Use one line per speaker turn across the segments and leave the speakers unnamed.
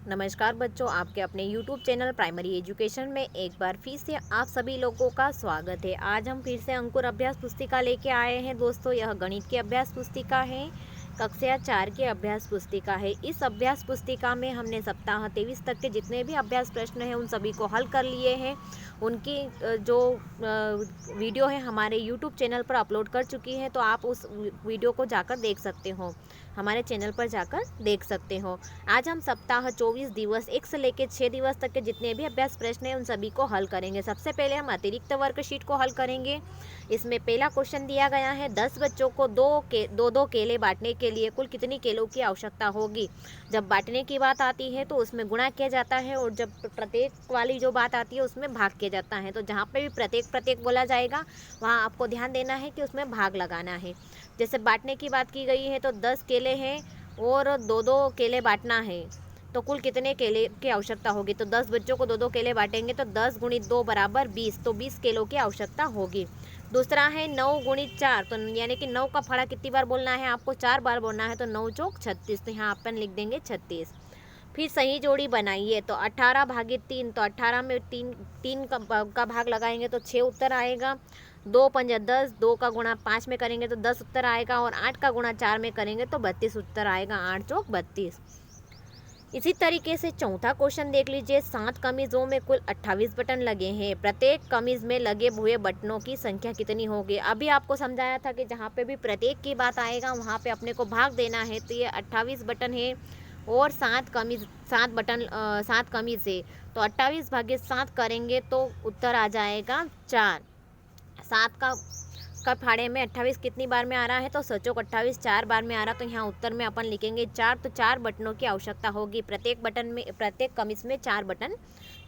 नमस्कार बच्चों, आपके अपने YouTube चैनल प्राइमरी एजुकेशन में एक बार फिर से आप सभी लोगों का स्वागत है। आज हम फिर से अंकुर अभ्यास पुस्तिका लेके आए हैं दोस्तों। यह गणित की अभ्यास पुस्तिका है, कक्षा 4 की अभ्यास पुस्तिका है। इस अभ्यास पुस्तिका में हमने सप्ताह 23 तक के जितने भी अभ्यास प्रश्न हैं उन सभी को हल कर लिए हैं। उनकी जो वीडियो है हमारे YouTube चैनल पर अपलोड कर चुकी है, तो आप उस वीडियो को जाकर देख सकते हो, हमारे चैनल पर जाकर देख सकते हो। आज हम सप्ताह 24 दिवस 1 से लेकर 6 दिवस तक के जितने भी अभ्यास प्रश्न हैं उन सभी को हल करेंगे। सबसे पहले हम अतिरिक्त वर्कशीट को हल करेंगे। इसमें पहला क्वेश्चन दिया गया है, 10 बच्चों को दो केले बांटने के लिए कुल कितनी केलों की आवश्यकता होगी। जब बांटने की बात आती है तो उसमें गुणा किया जाता है, और जब प्रत्येक वाली जो बात आती है उसमें भाग किया जाता है। तो जहाँ पे भी प्रत्येक बोला जाएगा वहाँ आपको ध्यान देना है कि उसमें भाग लगाना है। जैसे बांटने की बात की गई है तो 10 केले हैं और दो केले बांटना है, तो कुल कितने केले की आवश्यकता होगी। तो 10 बच्चों को दो केले बांटेंगे तो 10 गुणित 2 बराबर 20, तो 20 केलों की आवश्यकता होगी। दूसरा है 9 गुणित 4, तो यानी कि 9 का फाड़ा कितनी बार बोलना है, आपको 4 बार बोलना है, तो 9 चौक 36, तो यहाँ अपन लिख देंगे 36। फिर सही जोड़ी बनाइए, तो 18 भागित 3, तो 18 में तीन का भाग लगाएंगे तो 6 उत्तर आएगा। 2 पंजा 10, 2 का गुणा 5 में करेंगे तो 10 उत्तर आएगा, और 8 का गुणा 4 में करेंगे तो 32 उत्तर आएगा। 8 चौक 32। इसी तरीके से चौथा क्वेश्चन देख लीजिए, 7 कमीजों में कुल 28 बटन लगे हैं। प्रत्येक कमीज में लगे हुए बटनों की संख्या कितनी होगी। अभी आपको समझाया था कि जहाँ पे भी प्रत्येक की बात आएगा वहाँ पे अपने को भाग देना है। तो ये 28 बटन है और 7 कमीज है, तो 28 भागे 7 करेंगे तो उत्तर आ जाएगा 4। 7 का फाड़े में 28 कितनी बार में आ रहा है, तो सचोक 28 4 बार में आ रहा, तो यहाँ उत्तर में अपन लिखेंगे 4। तो 4 बटनों की आवश्यकता होगी। प्रत्येक कमीज में 4 बटन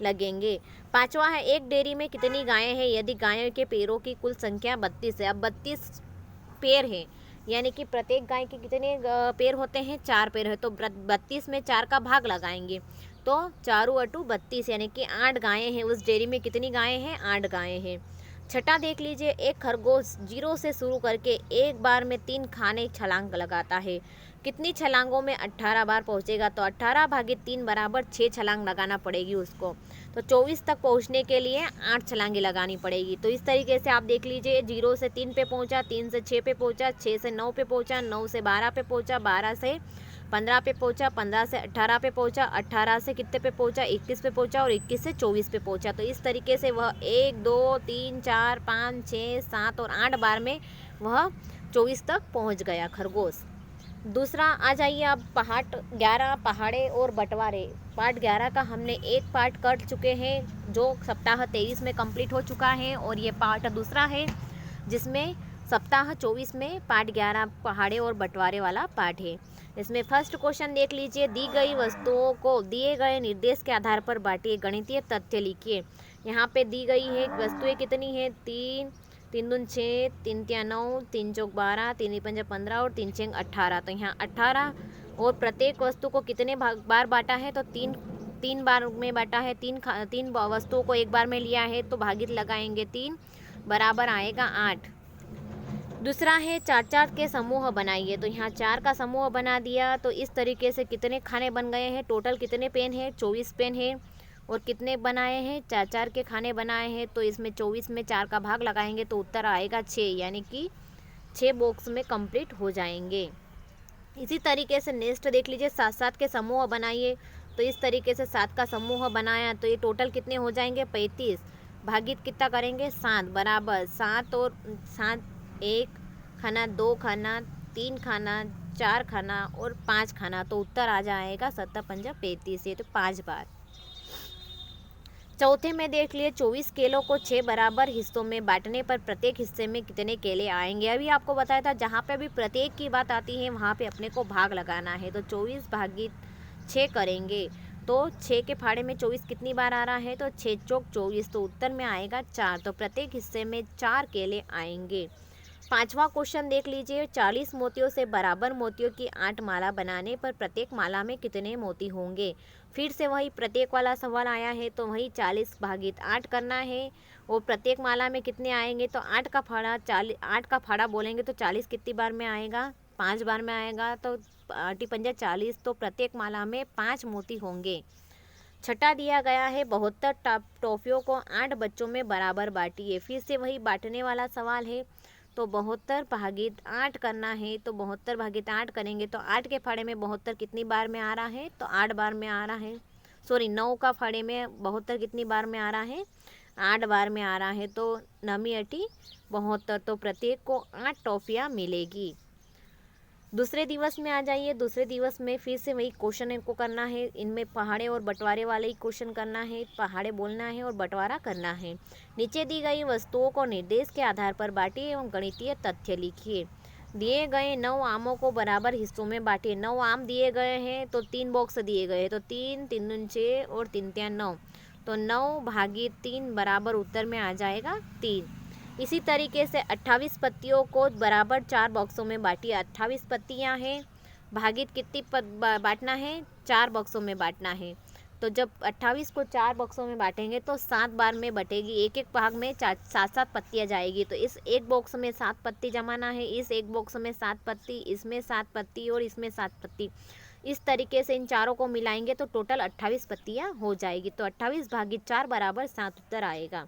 लगेंगे। पांचवा है, एक डेयरी में कितनी गायें हैं यदि गायों के पैरों की कुल संख्या 32 है। अब 32 पैर है, यानी कि प्रत्येक गाय के कितने पैर होते हैं, 4 पैर है, तो 32 में 4 का भाग लगाएंगे तो 4 अटू 32, यानी कि 8 गायें हैं। उस डेयरी में कितनी गायें हैं, 8 गायें हैं। छठा देख लीजिए, एक खरगोश 0 से शुरू करके एक बार में 3 खाने छलांग लगाता है। कितनी छलांगों में 18 बार पहुंचेगा, तो 18 भागित 3 बराबर 6 छलांग लगाना पड़ेगी उसको। तो 24 तक पहुंचने के लिए 8 छलांगे लगानी पड़ेगी। तो इस तरीके से आप देख लीजिए, 0 से 3 पे पहुंचा, 3 से 6 पे पहुंचा, 6 से 9 पे पहुंचा, 9 से 12 पे पहुंचा, 12 से 15 पे पहुंचा, 15 से 18 पे पहुंचा, 18 से कितने पे पहुंचा, 21 पे पहुंचा, और 21 से 24 पे पहुंचा। तो इस तरीके से वह 1 2 3 4 5 6 7 और 8 बार में वह 24 तक पहुंच गया खरगोश। दूसरा आ जाइए अब, पार्ट 11 पहाड़े और बंटवारे। पार्ट 11 का हमने एक पार्ट कर चुके हैं जो सप्ताह 23 में कंप्लीट हो चुका है, और ये पार्ट दूसरा है जिसमें सप्ताह 24 में पार्ट 11 पहाड़े और बंटवारे वाला पार्ट है। इसमें फर्स्ट क्वेश्चन देख लीजिए, दी गई वस्तुओं को दिए गए निर्देश के आधार पर बांटिए, गणितीय तथ्य लिखिए। यहाँ पे दी गई है वस्तुएं कितनी है, 3 3 दून 6, 3 तिया 9, 3 चौक 12, 3 पंजा 15 और 3 छेंग 18। तो यहाँ 18, और प्रत्येक वस्तु को कितने बार बांटा है, तो तीन बार में बांटा है। तीन वस्तुओं को एक बार में लिया है, तो भागित लगाएंगे 3 बराबर आएगा 8। दूसरा है 4 के समूह बनाइए। तो यहाँ 4 का समूह बना दिया, तो इस तरीके से कितने खाने बन गए हैं, टोटल कितने पेन है, 24 पेन है, और कितने बनाए हैं, 4 के खाने बनाए हैं। तो इसमें 24 में 4 का भाग लगाएंगे तो उत्तर आएगा 6, यानी कि 6 बॉक्स में कंप्लीट हो जाएंगे। इसी तरीके से नेक्स्ट देख लीजिए, 7 के समूह बनाइए। तो इस तरीके से 7 का समूह बनाया, तो ये टोटल कितने हो जाएंगे, 35, भागित कितना करेंगे, 7 बराबर 7 और 7, 1 खाना, 2 खाना, 3 खाना, 4 खाना और 5 खाना, तो उत्तर आ जाएगा 7 पंजा 35, ये तो 5 बार। चौथे में देख लिए, 24 केलों को 6 बराबर हिस्सों में बांटने पर प्रत्येक हिस्से में कितने केले आएंगे। अभी आपको बताया था जहाँ पे भी प्रत्येक की बात आती है वहाँ पे अपने को भाग लगाना है। तो 24 भागित 6 करेंगे तो 6 के फाड़े में 24 कितनी बार आ रहा है, तो 6 चौक 24, तो उत्तर में आएगा 4। तो प्रत्येक हिस्से में 4 केले आएंगे। पांचवा क्वेश्चन देख लीजिए, 40 मोतियों से बराबर मोतियों की 8 माला बनाने पर प्रत्येक माला में कितने मोती होंगे। फिर से वही प्रत्येक वाला सवाल आया है, तो वही 40 भागित 8 करना है, और प्रत्येक माला में कितने आएंगे, तो 8 का फाड़ा बोलेंगे तो 40 कितनी बार में आएगा, 5 बार में आएगा, तो आटी पंजा 40, तो प्रत्येक माला में 5 मोती होंगे। छठा दिया गया है 72 टॉफियों को 8 बच्चों में बराबर बांटिए। फिर से वही बांटने वाला सवाल है। तो 72 भागित 8 करना है, तो 72 भागित 8 करेंगे तो 8 के फाड़े में 72 कितनी बार में आ रहा है, तो 8 बार में आ रहा है। सॉरी, 9 का फाड़े में 72 कितनी बार में आ रहा है, 8 बार में आ रहा है। तो नमी अटी 72, तो प्रत्येक को 8 टॉफियाँ मिलेगी। दूसरे दिवस में आ जाइए। दूसरे दिवस में फिर से वही क्वेश्चन इनको करना है। इनमें पहाड़े और बंटवारे वाले ही क्वेश्चन करना है। पहाड़े बोलना है और बंटवारा करना है। नीचे दी गई वस्तुओं को निर्देश के आधार पर बांटिए एवं गणितीय तथ्य लिखिए। दिए गए 9 आमों को बराबर हिस्सों में बांटिए। 9 आम दिए गए हैं तो 3 बॉक्स दिए गए हैं, तो 3 3 दूनी 6 और 3 तिया 9, तो 9 भागित 3 बराबर उत्तर में आ जाएगा 3। इसी तरीके से 28 पत्तियों को बराबर 4 बॉक्सों में बांटिए। 28 पत्तियां हैं, भागित कितनी बांटना है, 4 बॉक्सों में बांटना है। तो जब 28 को 4 बॉक्सों में बांटेंगे तो 7 बार में बटेगी। एक एक भाग में 7 पत्तियां जाएगी। तो इस एक बॉक्स में 7 पत्ती जमाना है, इस एक बॉक्स में 7 पत्ती, इसमें 7 पत्ती और इसमें 7 पत्ती। इस तरीके से इन चारों को मिलाएंगे तो टोटल 28 पत्तियां हो जाएगी। तो 28 भागित 4 बराबर 7 उत्तर आएगा।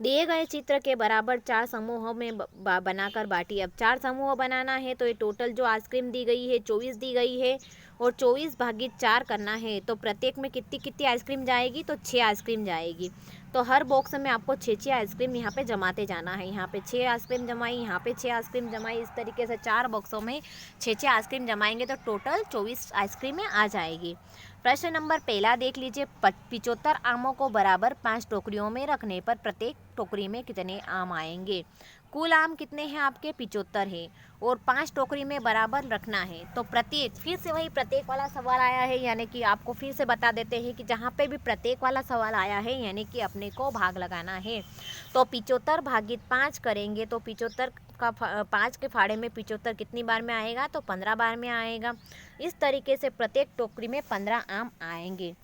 दिए गए चित्र के बराबर 4 समूहों में बनाकर बांटिए। अब 4 समूह बनाना है तो ये टोटल जो आइसक्रीम दी गई है 24 दी गई है और 24 भागित 4 करना है। तो प्रत्येक में कितनी कितनी आइसक्रीम जाएगी, तो 6 आइसक्रीम जाएगी। तो हर बॉक्स में आपको 6 आइसक्रीम यहाँ पे जमाते जाना है। यहाँ पे 6 आइसक्रीम जमाई, यहाँ पे 6 आइसक्रीम जमाई। इस तरीके से 4 बॉक्सों में 6 आइसक्रीम जमाएंगे तो टोटल 24 आइसक्रीम में आ जाएगी। प्रश्न नंबर पहला देख लीजिए। 75 आमों को बराबर 5 टोकरियों में रखने पर प्रत्येक टोकरी में कितने आम आएंगे। कुल आम कितने हैं आपके, 75 है और 5 टोकरी में बराबर रखना है। तो प्रत्येक, फिर से वही प्रत्येक वाला सवाल आया है, यानी कि आपको फिर से बता देते हैं कि जहाँ पे भी प्रत्येक वाला सवाल आया है यानी कि अपने को भाग लगाना है। तो 75 भागित 5 करेंगे तो 75 का 5 के फाड़े में 75 कितनी बार में आएगा, तो 15 बार में आएगा। इस तरीके से प्रत्येक टोकरी में 15 आम आएंगे।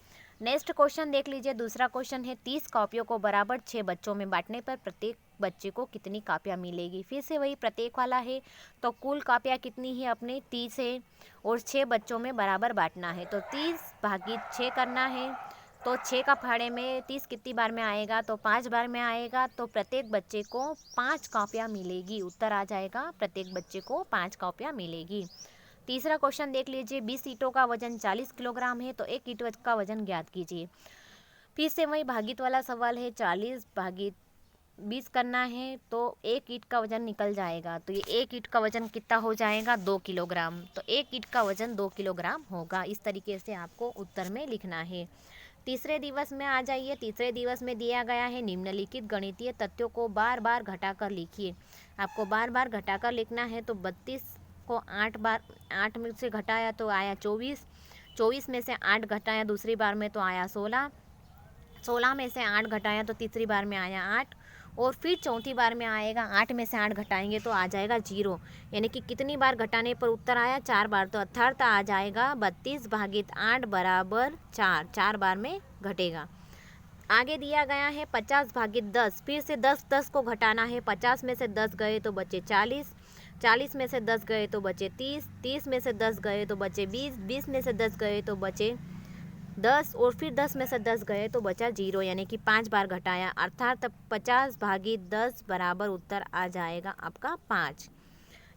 नेक्स्ट क्वेश्चन देख लीजिए। दूसरा क्वेश्चन है 30 कॉपियों को बराबर 6 बच्चों में बांटने पर प्रत्येक बच्चे को कितनी कापियाँ मिलेगी। फिर से वही प्रत्येक वाला है। तो कुल कापियाँ कितनी है अपने 30 है और 6 बच्चों में बराबर बांटना है। तो 30 भागित 6 करना है। तो 6 का फाड़े में 30 कितनी बार में आएगा, तो 5 बार में आएगा। तो प्रत्येक बच्चे को 5 कापियाँ मिलेगी। उत्तर आ जाएगा प्रत्येक बच्चे को 5 कापियाँ मिलेगी। तीसरा क्वेश्चन देख लीजिए। 20 ईंटों का वजन 40 किलोग्राम है तो 1 ईंट का वजन ज्ञात कीजिए। फिर से वही भागित वाला सवाल है। 40 भागित 20 करना है तो 1 ईंट का वजन निकल जाएगा। तो ये 1 ईंट का वजन कितना हो जाएगा, 2 किलोग्राम। तो 1 ईंट का वजन 2 किलोग्राम होगा। इस तरीके से आपको उत्तर में लिखना है। तीसरे दिवस में आ जाइए। तीसरे दिवस में दिया गया है निम्नलिखित गणितीय तथ्यों को बार बार घटाकर लिखिए। आपको बार बार घटाकर लिखना है। तो 32 को 8 बार 8 में से घटाया तो आया 24, 24 में से 8 घटाया दूसरी बार में तो आया 16, 16 में से 8 घटाया तो तीसरी बार में आया 8 और फिर चौथी बार में आएगा 8 में से 8 घटाएंगे तो आ जाएगा 0। यानी कि कितनी बार घटाने पर उत्तर आया, 4 बार। तो अर्थात आ जाएगा 32 भागित 8 बराबर 4, 4 बार में घटेगा। आगे दिया गया है 50 भागित 10। फिर से 10 को घटाना है। 50 में से 10 गए तो बचे 40, 40 में से 10 गए तो बचे 30, 30 में से 10 गए तो बचे 20, 20 में से 10 गए तो बचे 10 और फिर 10 में से 10 गए तो बचा 0। यानी कि 5 बार घटाया। अर्थात 50 भागित 10 बराबर उत्तर आ जाएगा आपका 5।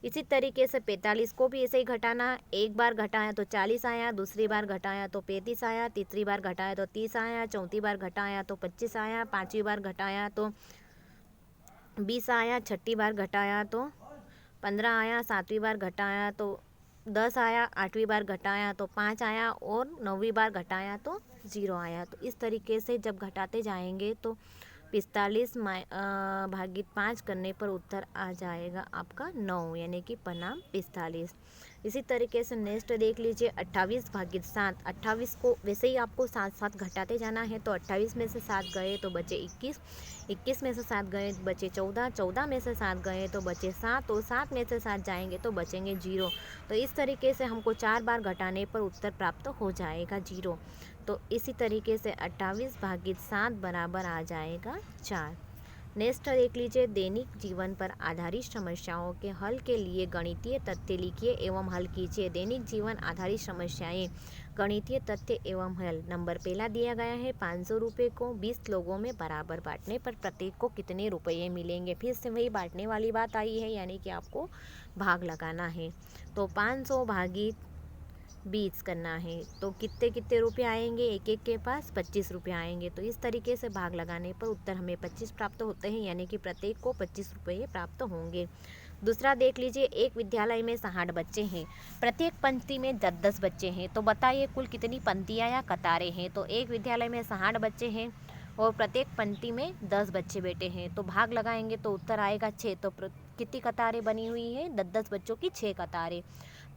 इसी तरीके से 45 को भी ऐसे ही घटाना। एक बार घटाया तो 40 आया, दूसरी बार घटाया तो 35 आया, तीसरी बार घटाया तो 30 आया, चौथी बार घटाया तो 25 आया, पाँचवीं बार घटाया तो 20 आया, छठी बार घटाया तो 15 आया, सातवीं बार घटाया तो 10 आया, आठवीं बार घटाया तो 5 आया और 9वीं बार घटाया तो 0 आया। तो इस तरीके से जब घटाते जाएंगे तो 45 भागित 5 करने पर उत्तर आ जाएगा आपका 9, यानी कि परिणाम 45। इसी तरीके से नेक्स्ट देख लीजिए 28 भागित 7। 28 को वैसे ही आपको साथ साथ घटाते जाना है। तो 28 में से 7 गए तो बचे 21, 21 में से 7 गए तो बचे 14, 14 में से 7 गए तो बचे 7 और 7 में से 7 जाएंगे तो बचेंगे 0। तो इस तरीके से हमको 4 बार घटाने पर उत्तर प्राप्त हो जाएगा 0। तो इसी तरीके से 28 भागित 7 बराबर आ जाएगा 4। नेक्स्ट देख लीजिए, दैनिक जीवन पर आधारित समस्याओं के हल के लिए गणितीय तथ्य लिखिए एवं हल कीजिए। दैनिक जीवन आधारित समस्याएं, गणितीय तथ्य एवं हल। नंबर पहला दिया गया है 500 रुपये को 20 लोगों में बराबर बांटने पर प्रत्येक को कितने रुपये मिलेंगे। फिर से वही बांटने वाली बात आई है, यानी कि आपको भाग लगाना है। तो 500 भागी 20 करना है, तो कितने कितने रुपये आएंगे, एक एक के पास 25 रुपये आएंगे। तो इस तरीके से भाग लगाने पर उत्तर हमें 25 प्राप्त होते हैं, यानी कि प्रत्येक को 25 रुपये प्राप्त होंगे। दूसरा देख लीजिए, एक विद्यालय में 60 बच्चे हैं, प्रत्येक पंक्ति में 10-10 बच्चे हैं, तो बताइए कुल कितनी पंक्तियाँ या कतारें हैं। तो एक विद्यालय में 60 बच्चे हैं और प्रत्येक पंक्ति में 10 बच्चे बैठे हैं, तो भाग लगाएंगे तो उत्तर आएगा 6। तो कितनी कतारें बनी हुई हैं, 10-10 बच्चों की 6 कतारें।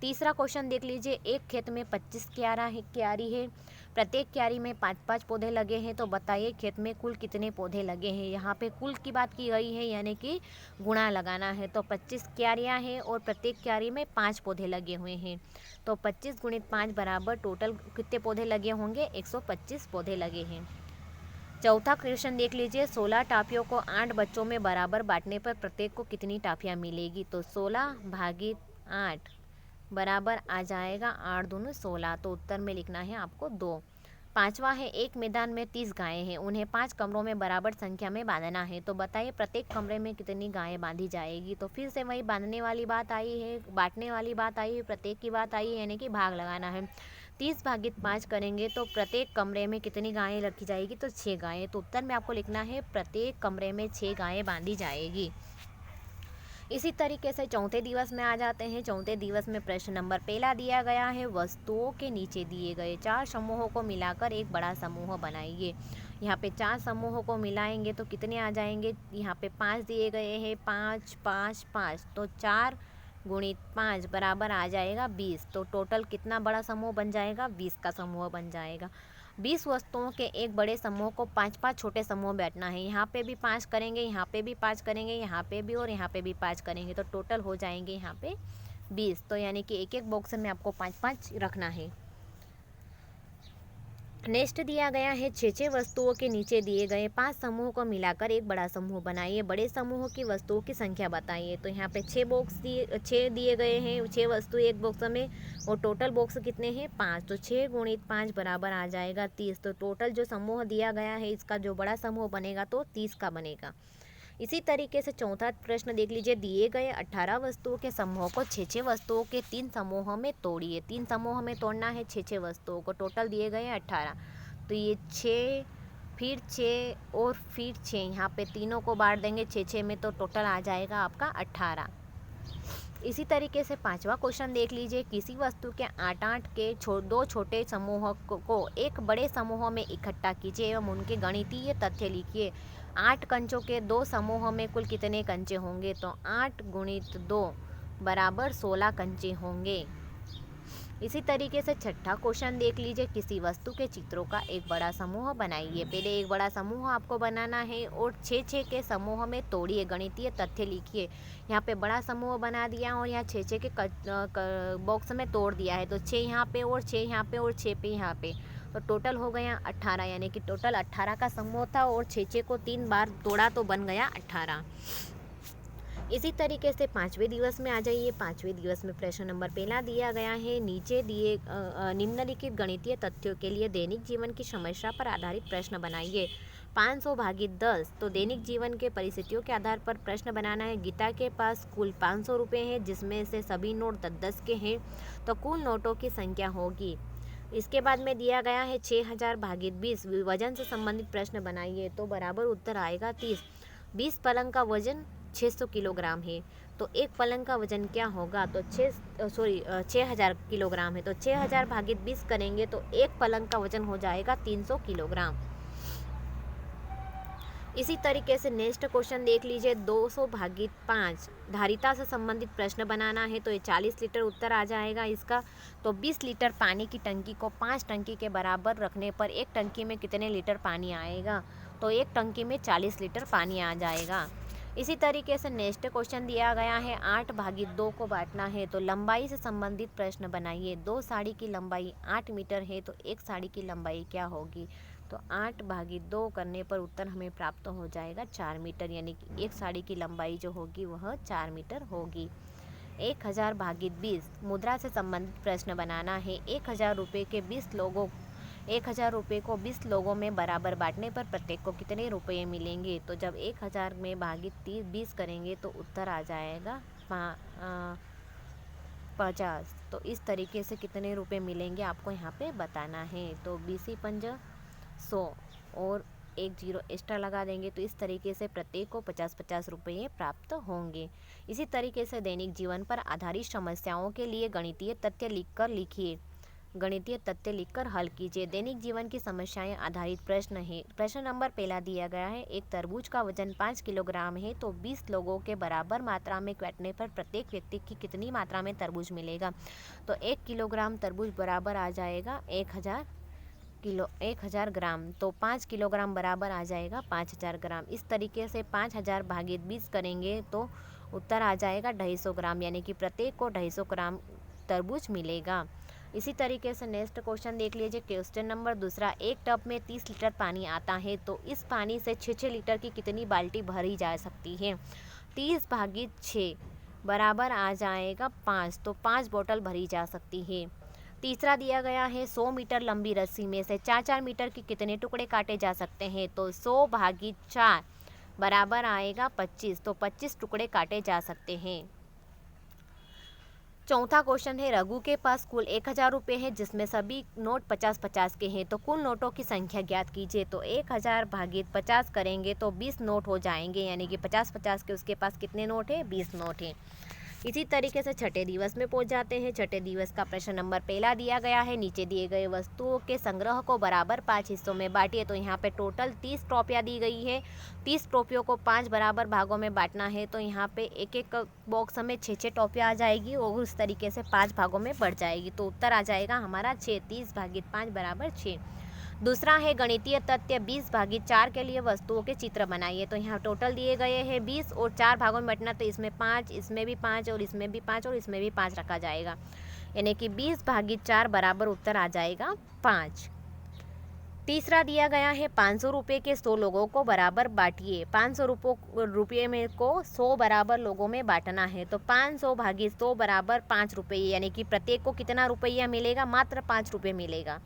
तीसरा क्वेश्चन देख लीजिए, एक खेत में 25 क्यारी है, प्रत्येक क्यारी में 5-5 पौधे लगे हैं, तो बताइए खेत में कुल कितने पौधे लगे हैं। यहाँ पे कुल की बात की गई है, यानी कि गुणा लगाना है। तो 25 क्यारियाँ हैं और प्रत्येक क्यारी में 5 पौधे लगे हुए हैं, तो 25 गुणित 5 बराबर टोटल कितने पौधे लगे होंगे, 125 पौधे लगे हैं। चौथा क्वेश्चन देख लीजिए, 16 टाफियों को 8 बच्चों में बराबर बांटने पर प्रत्येक को कितनी टाफियाँ मिलेगी। तो 16 भागित 8 बराबर आ जाएगा 8 दूनी 16, तो उत्तर में लिखना है आपको 2। पांचवा है, एक मैदान में 30 गायें हैं, उन्हें 5 कमरों में बराबर संख्या में बांधना है, तो बताइए प्रत्येक कमरे में कितनी गायें बांधी जाएगी। तो फिर से वही बांधने वाली बात आई है, बांटने वाली बात आई है, प्रत्येक की बात आई है, यानी कि भाग लगाना है। 30 भागित 5 करेंगे तो प्रत्येक कमरे में कितनी गायें रखी जाएगी, तो 6 गायें। तो उत्तर में आपको लिखना है प्रत्येक कमरे में 6 गायें बांधी जाएगी। इसी तरीके से चौथे दिवस में आ जाते हैं। चौथे दिवस में प्रश्न नंबर पहला दिया गया है, वस्तुओं के नीचे दिए गए 4 समूहों को मिलाकर एक बड़ा समूह बनाइए। यहाँ पे 4 समूहों को मिलाएंगे तो कितने आ जाएंगे, यहाँ पे 5 दिए गए हैं, 5 5 5, तो 4 गुणित 5 बराबर आ जाएगा 20। तो टोटल कितना बड़ा समूह बन जाएगा, 20 का समूह बन जाएगा। 20 वस्तुओं के एक बड़े समूह को 5-5 छोटे समूह बैठना है। यहाँ पे भी 5 करेंगे, यहाँ पे भी 5 करेंगे, यहाँ पे भी और यहाँ पे भी 5 करेंगे, तो टोटल हो जाएंगे यहाँ पे 20। तो यानी कि एक एक बॉक्स में आपको 5-5 रखना है। नेक्स्ट दिया गया है, 6-6 वस्तुओं के नीचे दिए गए 5 समूह को मिलाकर एक बड़ा समूह बनाइए। बड़े समूह की वस्तुओं की संख्या बताइए। तो यहाँ पे 6 दिए गए हैं, 6 वस्तु एक बॉक्स में, और टोटल बॉक्स कितने हैं, 5। तो 6 गुणित 5 बराबर आ जाएगा 30। तो टोटल जो समूह दिया गया है इसका जो बड़ा समूह बनेगा तो 30 का बनेगा। इसी तरीके से चौथा प्रश्न देख लीजिए, दिए गए 18 वस्तुओं के समूह को 6-6 वस्तुओं के 3 समूहों में तोड़िए। 3 समूह में तोड़ना है 6-6 वस्तुओं को, टोटल दिए गए 18। तो ये 6 फिर 6 और फिर 6, यहाँ पे तीनों को बांट देंगे 6-6 में, तो टोटल आ जाएगा आपका 18। इसी तरीके से पांचवा क्वेश्चन देख लीजिए, किसी वस्तु के 8-8 के 2 छोटे समूह को एक बड़े समूह में इकट्ठा कीजिए एवं उनके गणितीय तथ्य लिखिए। 8 कंचों के 2 समूहों में कुल कितने कंचे होंगे। तो 8 गुणित 2 बराबर 16 कंचे होंगे। इसी तरीके से छठा क्वेश्चन देख लीजिए, किसी वस्तु के चित्रों का एक बड़ा समूह बनाइए। पहले एक बड़ा समूह आपको बनाना है और 6-6 के समूह में तोड़िए, गणितीय तथ्य लिखिए। यहाँ पे बड़ा समूह बना दिया और यहाँ 6-6 के बॉक्स में तोड़ दिया है, तो 6 यहाँ पे और 6 यहाँ पे और 6 पे यहाँ पे, तो टोटल हो गया 18, यानी कि टोटल 18 का समूह था और 6-6 को 3 बार तोड़ा तो बन गया 18। इसी तरीके से 5वें दिवस में आ जाइए। 5वें दिवस में प्रश्न नंबर पहला दिया गया है, नीचे दिए निम्नलिखित गणितीय तथ्यों के लिए दैनिक जीवन की समस्या पर आधारित प्रश्न बनाइए। 500 भागित 10, तो दैनिक जीवन के परिस्थितियों के आधार पर प्रश्न बनाना है। गीता के पास कुल 500 रुपये हैं, जिसमें से सभी नोट 10-10 के हैं, तो कुल नोटों की संख्या होगी। इसके बाद में दिया गया है 6000 भागित 20, वजन से संबंधित प्रश्न बनाइए, तो बराबर उत्तर आएगा 30। 20 पलंग का वजन 600 किलोग्राम है, तो एक पलंग का वजन क्या होगा, तो 6000 किलोग्राम है, तो 6000 भागित 20 करेंगे तो एक पलंग का वजन हो जाएगा 300 किलोग्राम। इसी तरीके से नेक्स्ट क्वेश्चन देख लीजिए, 200 भागित 5, धारिता से संबंधित प्रश्न बनाना है, तो ये 40 लीटर उत्तर आ जाएगा इसका। तो 20 लीटर पानी की टंकी को 5 टंकी के बराबर रखने पर एक टंकी में कितने लीटर पानी आएगा, तो एक टंकी में 40 लीटर पानी आ जाएगा। इसी तरीके से नेक्स्ट क्वेश्चन दिया गया है, 8 भागित 2 को बांटना है, तो लंबाई से संबंधित प्रश्न बनाइए। 2 साड़ी की लंबाई 8 मीटर है, तो एक साड़ी की लंबाई क्या होगी, तो 8/2 करने पर उत्तर हमें प्राप्त हो जाएगा 4 मीटर, यानी कि एक साड़ी की लंबाई जो होगी वह 4 मीटर होगी। 1000/20 मुद्रा से संबंधित प्रश्न बनाना है। 1000 रुपये के 1000 रुपये को 20 लोगों में बराबर बांटने पर प्रत्येक को कितने रुपये मिलेंगे? तो जब 1000 में भागित 20 करेंगे तो उत्तर आ जाएगा 50। तो इस तरीके से कितने रुपए मिलेंगे आपको यहाँ पे बताना है। तो 20×5 100 और 1 0 एक्स्ट्रा लगा देंगे, तो इस तरीके से प्रत्येक को 50-50 रुपये प्राप्त होंगे। इसी तरीके से दैनिक जीवन पर आधारित समस्याओं के लिए गणितीय तथ्य लिखकर हल कीजिए। दैनिक जीवन की समस्याएं आधारित प्रश्न है। प्रश्न नंबर पहला दिया गया है, एक तरबूज का वजन 5 किलोग्राम है, तो 20 लोगों के बराबर मात्रा में काटने पर प्रत्येक व्यक्ति की कितनी मात्रा में तरबूज मिलेगा? तो 1 किलोग्राम तरबूज बराबर आ जाएगा 1000 ग्राम, तो 5 किलोग्राम बराबर आ जाएगा 5000 ग्राम। इस तरीके से 5000/20 करेंगे तो उत्तर आ जाएगा 250 ग्राम, यानी कि प्रत्येक को 250 ग्राम तरबूज मिलेगा। इसी तरीके से नेक्स्ट क्वेश्चन देख लीजिए। क्वेश्चन नंबर दूसरा, एक टब में 30 लीटर पानी आता है, तो इस पानी से 6 लीटर की कितनी बाल्टी भरी जा सकती है? 30/6 बराबर आ जाएगा 5, तो 5 बोतल भरी जा सकती है। तीसरा दिया गया है, 100 मीटर लंबी रस्सी में से 4-4 मीटर के कितने टुकड़े काटे जा सकते हैं? तो 100/4 बराबर आएगा 25, तो 25 टुकड़े काटे जा सकते हैं। चौथा क्वेश्चन है, रघु के पास कुल 1000 रुपये है, जिसमें सभी नोट 50-50 के हैं, तो कुल नोटों की संख्या ज्ञात कीजिए। तो 1000/50 करेंगे तो 20 नोट हो जाएंगे, यानी कि 50-50 के उसके पास कितने नोट है? 20 नोट है। इसी तरीके से छठे दिवस में पहुंच जाते हैं। छठे दिवस का प्रश्न नंबर पहला दिया गया है, नीचे दिए गए वस्तुओं के संग्रह को बराबर 5 हिस्सों में बांटिए। तो यहाँ पे टोटल 30 ट्रॉफियाँ दी गई है। 30 ट्रॉफियों को 5 बराबर भागों में बांटना है, तो यहाँ पे एक एक बॉक्स में 6-6 ट्रॉफियाँ आ जाएगी और उस तरीके से 5 भागों में बढ़ जाएगी, तो उत्तर आ जाएगा हमारा 6। 30/5 बराबर 6। दूसरा है गणितीय तथ्य, 20/4 के लिए वस्तुओं के चित्र बनाइए। तो यहाँ टोटल दिए गए हैं 20 और 4 भागों में बंटना, तो इसमें 5, इसमें भी 5 और इसमें भी 5 और इसमें भी 5 रखा जाएगा, यानी कि 20/4 बराबर उत्तर आ जाएगा 5। तीसरा दिया गया है, 500 रुपये के 100 लोगों को बराबर बांटिए। 500 रुपये में को 100 बराबर लोगों में बांटना है, तो 500/100 बराबर 5 रुपये, यानी कि प्रत्येक को कितना रुपया मिलेगा? मात्र 5 रुपये मिलेगा।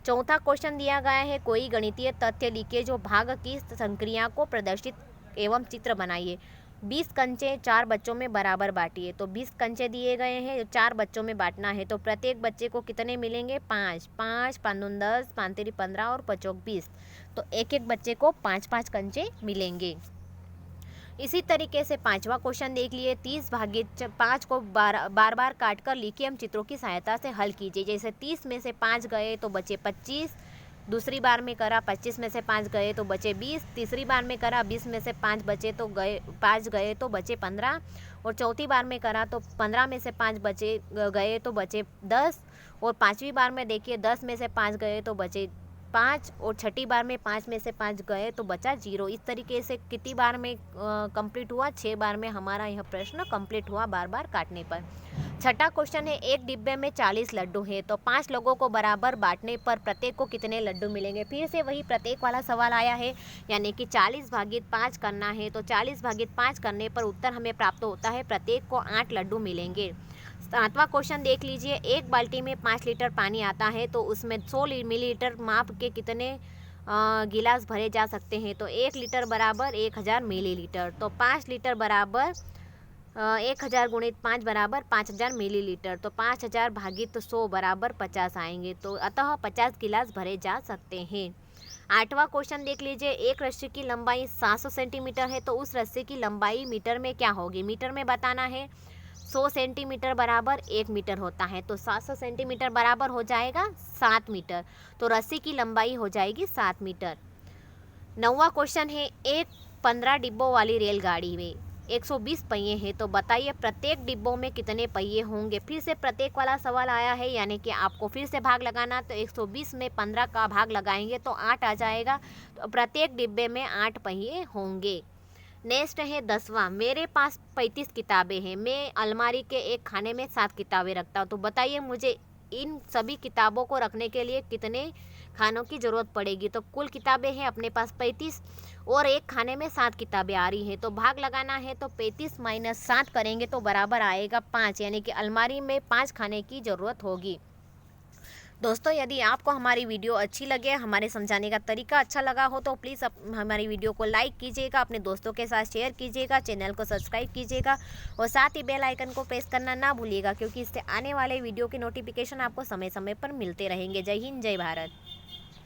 चौथा क्वेश्चन दिया गया है, कोई गणितीय तथ्य लिखिए जो भाग की संक्रिया को प्रदर्शित एवं चित्र बनाइए। 20 कंचे 4 बच्चों में बराबर बांटिए। तो 20 कंचे दिए गए हैं, 4 बच्चों में बांटना है, तो प्रत्येक बच्चे को कितने मिलेंगे? 5 5 5 दूनी 10 5 तिरी 15 और 5 चौक 20, तो एक एक बच्चे को 5-5 कंचे मिलेंगे। इसी तरीके से पांचवा क्वेश्चन देख लिए, 30/5 को बार बार काट कर लिखिए एवं चित्रों की सहायता से हल कीजिए। जैसे 30 में से 5 गए तो बचे 25, दूसरी बार में करा 25 में से 5 गए तो बचे 20, तीसरी बार में करा 20 में से 5 गए तो बचे 15, और चौथी बार में करा तो 15 में से 5 गए तो बचे 10, और पाँचवीं बार में देखिए 10 में से 5 गए तो बचे 5, और छठी बार में 5 में से 5 गए तो बचा 0। इस तरीके से कितनी बार में कंप्लीट हुआ? 6 बार में हमारा यह प्रश्न कंप्लीट हुआ बार बार काटने पर। छठा क्वेश्चन है, एक डिब्बे में 40 लड्डू है, तो 5 लोगों को बराबर बांटने पर प्रत्येक को कितने लड्डू मिलेंगे? फिर से वही प्रत्येक वाला सवाल आया है, यानी कि 40/5 करना है, तो 40/5 करने पर उत्तर हमें प्राप्त होता है प्रत्येक को 8 लड्डू मिलेंगे। सातवां क्वेश्चन देख लीजिए, एक बाल्टी में 5 लीटर पानी आता है, तो उसमें 100 मिलीलीटर माप के कितने गिलास भरे जा सकते हैं? तो 1 लीटर बराबर 1000 मिलीलीटर, तो 5 लीटर बराबर 1000 × 5 बराबर 5000 मिलीलीटर, तो 5000/100 बराबर 50 आएंगे, तो अतः 50 गिलास भरे जा सकते हैं। आठवां क्वेश्चन देख लीजिए, एक रस्सी की लंबाई 700 सेंटीमीटर है, तो उस रस्सी की लंबाई मीटर में क्या होगी? मीटर में बताना है। 100 सेंटीमीटर बराबर 1 मीटर होता है, तो 700 सेंटीमीटर बराबर हो जाएगा 7 मीटर, तो रस्सी की लंबाई हो जाएगी 7 मीटर। 9वां क्वेश्चन है, एक 15 डिब्बों वाली रेलगाड़ी में 120 पहिए हैं, तो बताइए प्रत्येक डिब्बों में कितने पहिए होंगे? फिर से प्रत्येक वाला सवाल आया है, यानी कि आपको फिर से भाग लगाना, तो 120 में 15 का भाग लगाएंगे तो 8 आ जाएगा, तो प्रत्येक डिब्बे में 8 पहिए होंगे। नेक्स्ट है 10वां, मेरे पास 35 किताबें हैं, मैं अलमारी के एक खाने में 7 किताबें रखता हूँ, तो बताइए मुझे इन सभी किताबों को रखने के लिए कितने खानों की ज़रूरत पड़ेगी। तो कुल किताबें हैं अपने पास 35 और एक खाने में 7 किताबें आ रही हैं। तो भाग लगाना है तो 35 - 7 करेंगे तो बराबर आएगा 5, यानी कि अलमारी में 5 खाने की ज़रूरत होगी। दोस्तों, यदि आपको हमारी वीडियो अच्छी लगे, हमारे समझाने का तरीका अच्छा लगा हो तो प्लीज़ हमारी वीडियो को लाइक कीजिएगा, अपने दोस्तों के साथ शेयर कीजिएगा, चैनल को सब्सक्राइब कीजिएगा और साथ ही बेल आइकन को प्रेस करना ना भूलिएगा, क्योंकि इससे आने वाले वीडियो के नोटिफिकेशन आपको समय समय पर मिलते रहेंगे। जय हिंद, जय भारत।